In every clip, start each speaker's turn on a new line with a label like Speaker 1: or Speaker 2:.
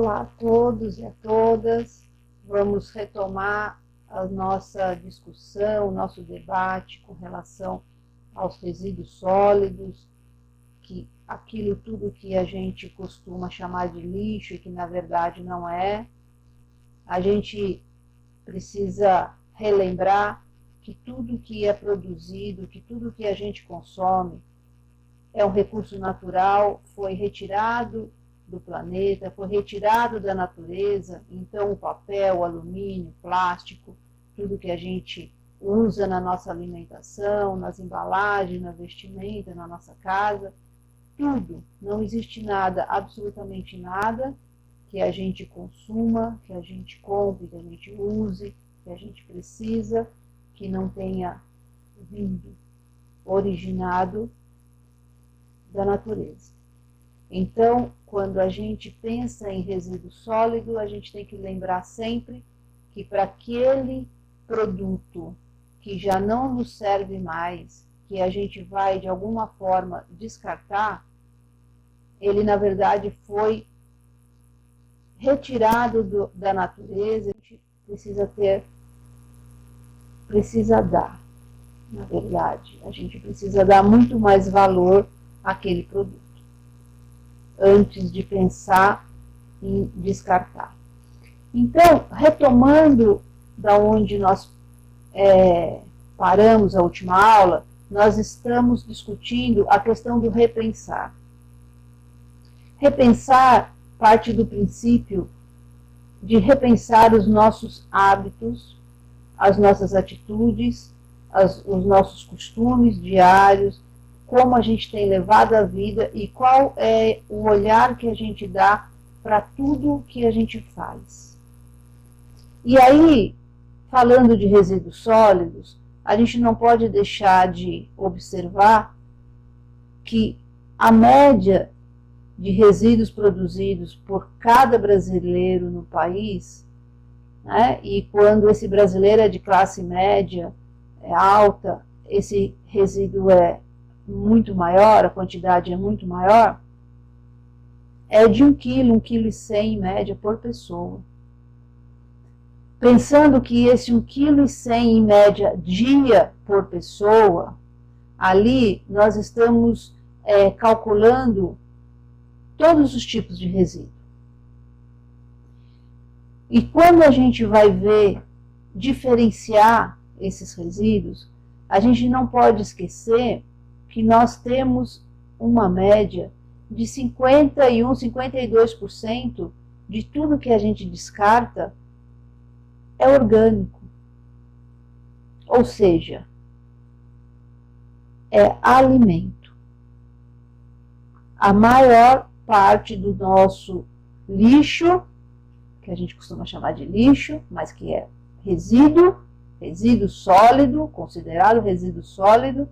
Speaker 1: Olá a todos e a todas. Vamos retomar a nossa discussão, o nosso debate com relação aos resíduos sólidos, que aquilo tudo que a gente costuma chamar de lixo e que na verdade não é. A gente precisa relembrar que tudo que é produzido, que tudo que a gente consome é um recurso natural, foi retirado do planeta, foi retirado da natureza. Então o papel, o alumínio, o plástico, tudo que a gente usa na nossa alimentação, nas embalagens, na vestimenta, na nossa casa, tudo, não existe nada, absolutamente nada que a gente consuma, que a gente compre, que a gente use, que a gente precisa, que não tenha vindo, originado da natureza. Então, quando a gente pensa em resíduo sólido, a gente tem que lembrar sempre que para aquele produto que já não nos serve mais, que a gente vai de alguma forma descartar, ele na verdade foi retirado da natureza. A gente precisa dar, na verdade, a gente precisa dar muito mais valor àquele produto antes de pensar em descartar. Então, retomando da onde nós paramos a última aula, nós estamos discutindo a questão do repensar. Repensar parte do princípio de repensar os nossos hábitos, as nossas atitudes, os nossos costumes diários, como a gente tem levado a vida e qual é o olhar que a gente dá para tudo que a gente faz. E aí, falando de resíduos sólidos, a gente não pode deixar de observar que a média de resíduos produzidos por cada brasileiro no país, né, e quando esse brasileiro é de classe média, é alta, esse resíduo é muito maior, a quantidade é muito maior, é de 1 quilo, 1,1 kg em média por pessoa. Pensando que esse 1,1 kg em média dia por pessoa, ali nós estamos calculando todos os tipos de resíduo. E quando a gente vai ver, diferenciar esses resíduos, a gente não pode esquecer que nós temos uma média de 51%, 52% de tudo que a gente descarta é orgânico. Ou seja, é alimento. A maior parte do nosso lixo, que a gente costuma chamar de lixo, mas que é resíduo sólido, considerado resíduo sólido,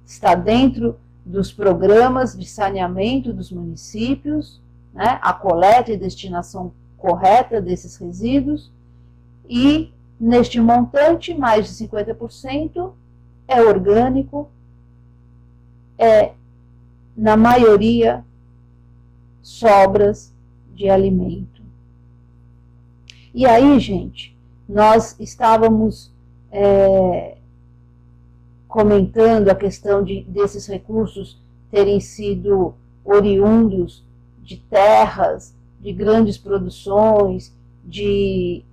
Speaker 1: está dentro dos programas de saneamento dos municípios, né, a coleta e destinação correta desses resíduos, e neste montante, mais de 50% é orgânico, na maioria, sobras de alimento. E aí, gente, nós estávamos comentando a questão desses recursos terem sido oriundos de terras, de grandes produções, de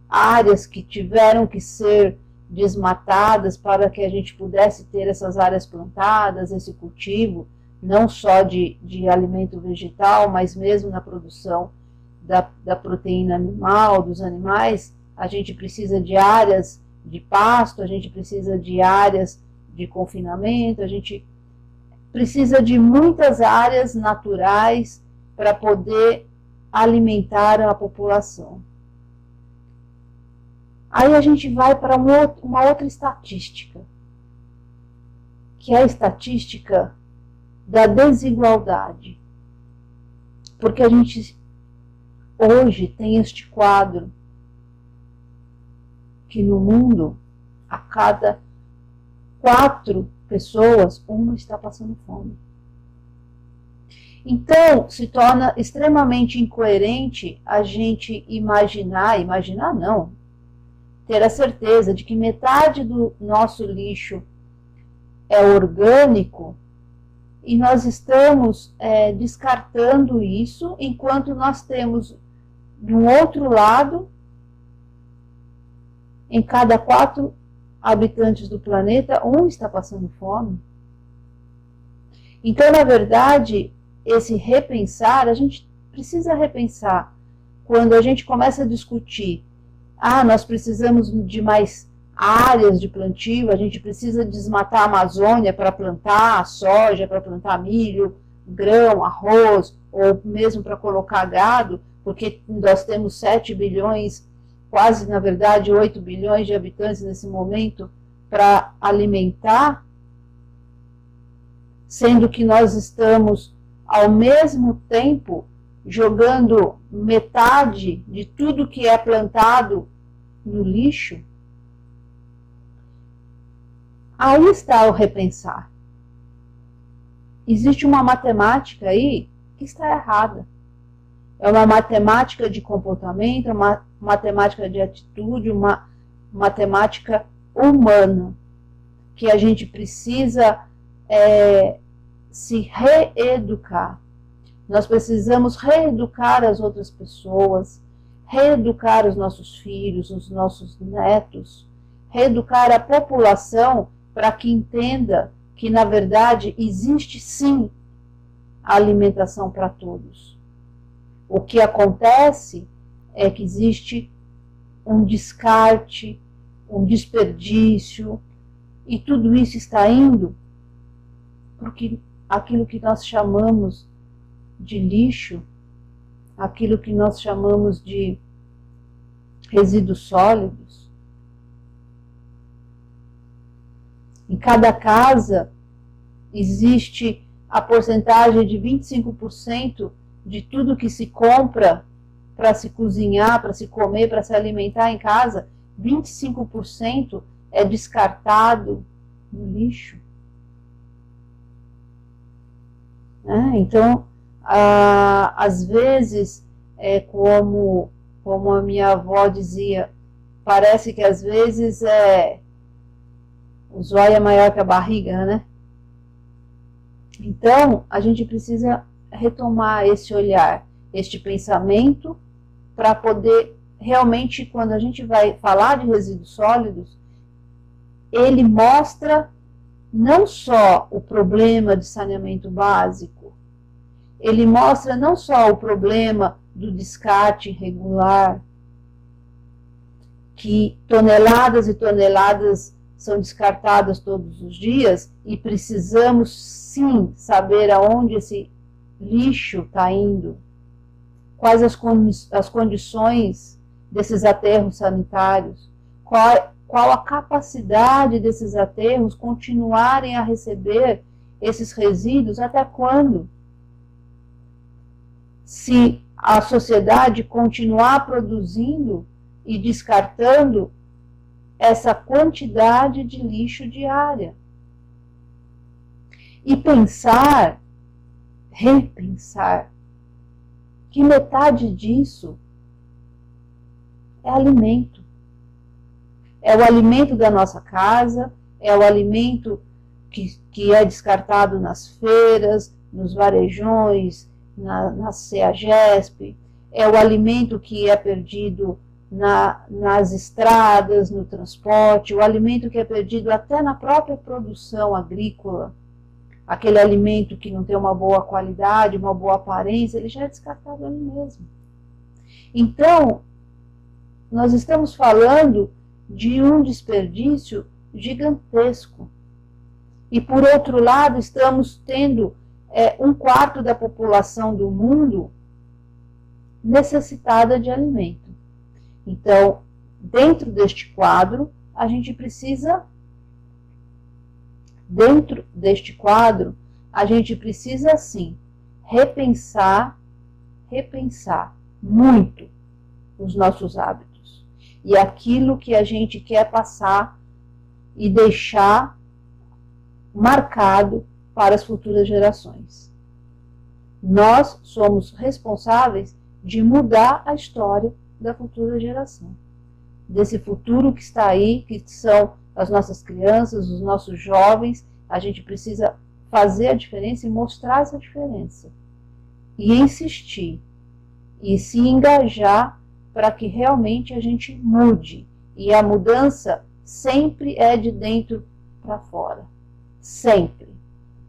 Speaker 1: áreas que tiveram que ser desmatadas para que a gente pudesse ter essas áreas plantadas, esse cultivo, não só de alimento vegetal, mas mesmo na produção da proteína animal, dos animais. A gente precisa de áreas de pasto, a gente precisa de áreas de confinamento, a gente precisa de muitas áreas naturais para poder alimentar a população. Aí a gente vai para uma outra estatística, que é a estatística da desigualdade. Porque a gente hoje tem este quadro que no mundo, a cada 4 pessoas, uma está passando fome. Então, se torna extremamente incoerente a gente imaginar não, ter a certeza de que metade do nosso lixo é orgânico e nós estamos descartando isso, enquanto nós temos, de um outro lado, em cada 4 habitantes do planeta, um está passando fome. Então, na verdade, esse repensar, a gente precisa repensar. Quando a gente começa a discutir, nós precisamos de mais áreas de plantio, a gente precisa desmatar a Amazônia para plantar soja, para plantar milho, grão, arroz, ou mesmo para colocar gado, porque nós temos 7 bilhões, quase, na verdade, 8 bilhões de habitantes nesse momento para alimentar, sendo que nós estamos, ao mesmo tempo, jogando metade de tudo que é plantado no lixo. Aí está o repensar. Existe uma matemática aí que está errada. É uma matemática de comportamento, uma matemática de atitude, uma matemática humana, que a gente precisa se reeducar. Nós precisamos reeducar as outras pessoas, reeducar os nossos filhos, os nossos netos, reeducar a população para que entenda que, na verdade, existe sim a alimentação para todos. O que acontece é que existe um descarte, um desperdício, e tudo isso está indo porque aquilo que nós chamamos de lixo, aquilo que nós chamamos de resíduos sólidos. Em cada casa existe a porcentagem de 25% de tudo que se compra para se cozinhar, para se comer, para se alimentar em casa, 25% é descartado no lixo. Então, às vezes, como a minha avó dizia, parece que às vezes o zóio é maior que a barriga, né? Então, a gente precisa retomar esse olhar, este pensamento, para poder realmente, quando a gente vai falar de resíduos sólidos, ele mostra não só o problema de saneamento básico, ele mostra não só o problema do descarte irregular, que toneladas e toneladas são descartadas todos os dias, e precisamos sim saber aonde esse lixo está indo, quais as condições desses aterros sanitários, qual a capacidade desses aterros continuarem a receber esses resíduos, até quando? Se a sociedade continuar produzindo e descartando essa quantidade de lixo diária. E repensar, que metade disso é alimento. É o alimento da nossa casa, é o alimento que é descartado nas feiras, nos varejões, na CEAGESP, é o alimento que é perdido nas estradas, no transporte, o alimento que é perdido até na própria produção agrícola, aquele alimento que não tem uma boa qualidade, uma boa aparência, ele já é descartado ali mesmo. Então, nós estamos falando de um desperdício gigantesco. E, por outro lado, estamos tendo 1/4 da população do mundo necessitada de alimento. Então, dentro deste quadro, a gente precisa, sim, repensar muito os nossos hábitos e aquilo que a gente quer passar e deixar marcado para as futuras gerações. Nós somos responsáveis de mudar a história da futura geração. Desse futuro que está aí, que são as nossas crianças, os nossos jovens. A gente precisa fazer a diferença e mostrar essa diferença. E insistir. E se engajar para que realmente a gente mude. E a mudança sempre é de dentro para fora. Sempre.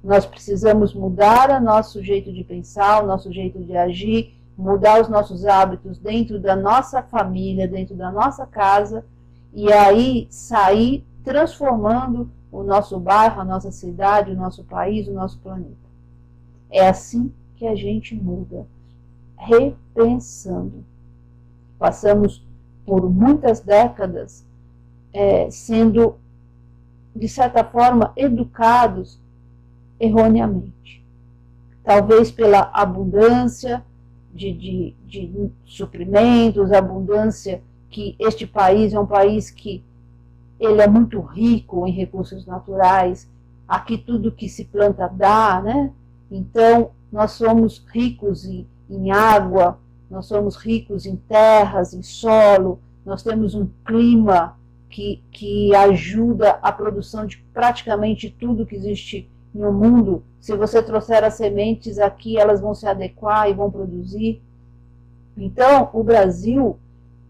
Speaker 1: Nós precisamos mudar o nosso jeito de pensar, o nosso jeito de agir, mudar os nossos hábitos dentro da nossa família, dentro da nossa casa, e aí sair transformando o nosso bairro, a nossa cidade, o nosso país, o nosso planeta. É assim que a gente muda, repensando. Passamos por muitas décadas sendo, de certa forma, educados erroneamente. Talvez pela abundância de suprimentos, abundância que este país é um país que ele é muito rico em recursos naturais, aqui tudo que se planta dá, né? Então, nós somos ricos em água, nós somos ricos em terras, em solo, nós temos um clima que ajuda a produção de praticamente tudo que existe no mundo. Se você trouxer as sementes aqui, elas vão se adequar e vão produzir. Então, o Brasil,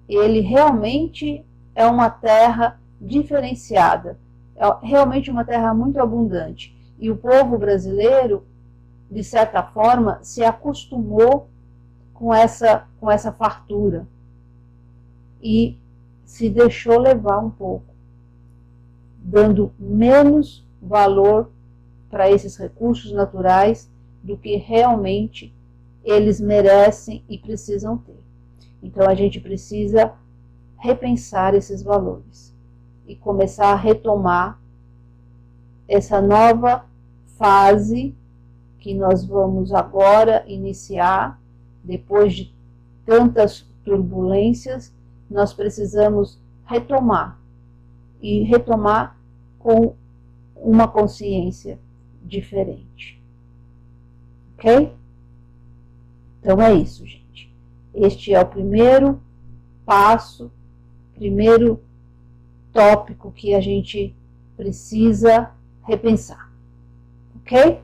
Speaker 1: ele realmente é uma terra diferenciada, é realmente uma terra muito abundante. E o povo brasileiro, de certa forma, se acostumou com essa fartura e se deixou levar um pouco, dando menos valor para esses recursos naturais do que realmente eles merecem e precisam ter. Então a gente precisa repensar esses valores e começar a retomar essa nova fase que nós vamos agora iniciar, depois de tantas turbulências. Nós precisamos retomar, e retomar com uma consciência diferente. Ok? Então é isso, gente. Este é o primeiro passo, primeiro tópico que a gente precisa repensar. Ok?